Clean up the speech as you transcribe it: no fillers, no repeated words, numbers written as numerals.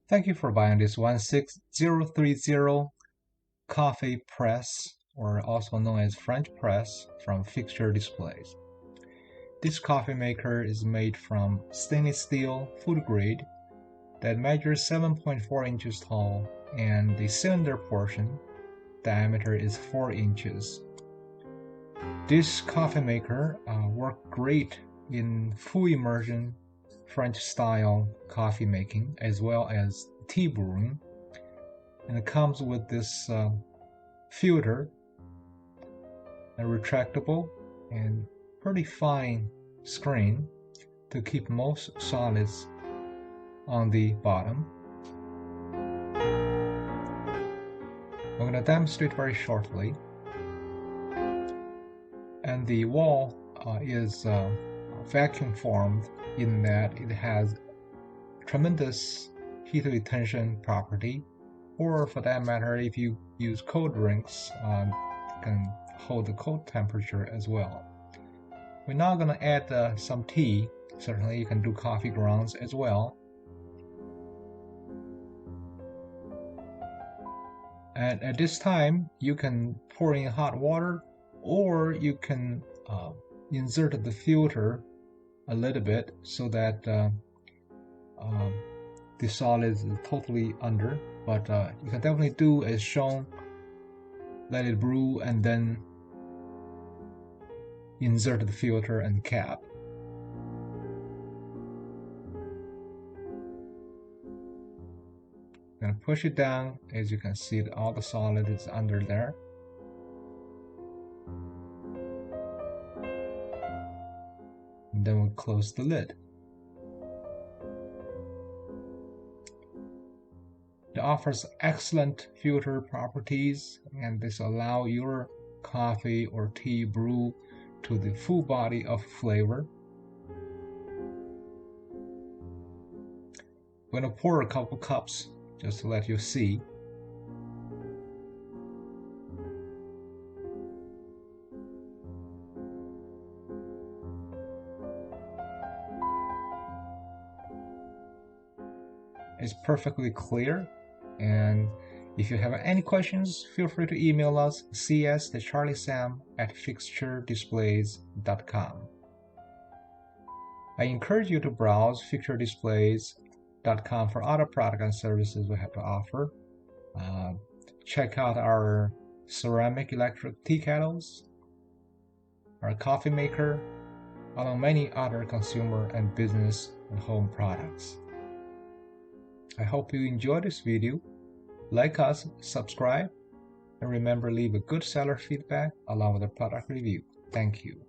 Thank you for buying this 16030 coffee press, or also known as French press, from FixtureDisplays. This coffee maker is made from stainless steel food grade that measures 7.4 inches tall, and the cylinder portion diameter is 4 inches. This coffee maker works great in full immersion French style coffee making as well as tea brewing, and it comes with this filter, a retractable and pretty fine screen to keep most solids on the bottom. I'm going to demonstrate very shortly. And the wall is vacuum formed in that it has tremendous heat retention property, or for that matter, if you use cold drinks, it can hold the cold temperature as well. We're now going to add some tea. Certainly you can do coffee grounds as well. And at this time, you can pour in hot water, or you can insert the filter a little bit so that the solids is totally under, but you can definitely do as shown. Let it brew and then insert the filter and cap. I'm going to push it down. As you can see, all the solid is under there. And then we'll close the lid. It offers excellent filter properties, and this allows your coffee or tea brew to the full body of flavor. I'm going to pour a couple cups just to let you see. It's perfectly clear, and if you have any questions, feel free to email us cs@fixturedisplays.com. I encourage you to browse FixtureDisplays.com for other products and services we have to offer. Check out our ceramic electric tea kettles, our coffee maker, along many other consumer and business and home products. I hope you enjoyed this video. Like us, subscribe, and remember, leave a good seller feedback along with a product review. Thank you.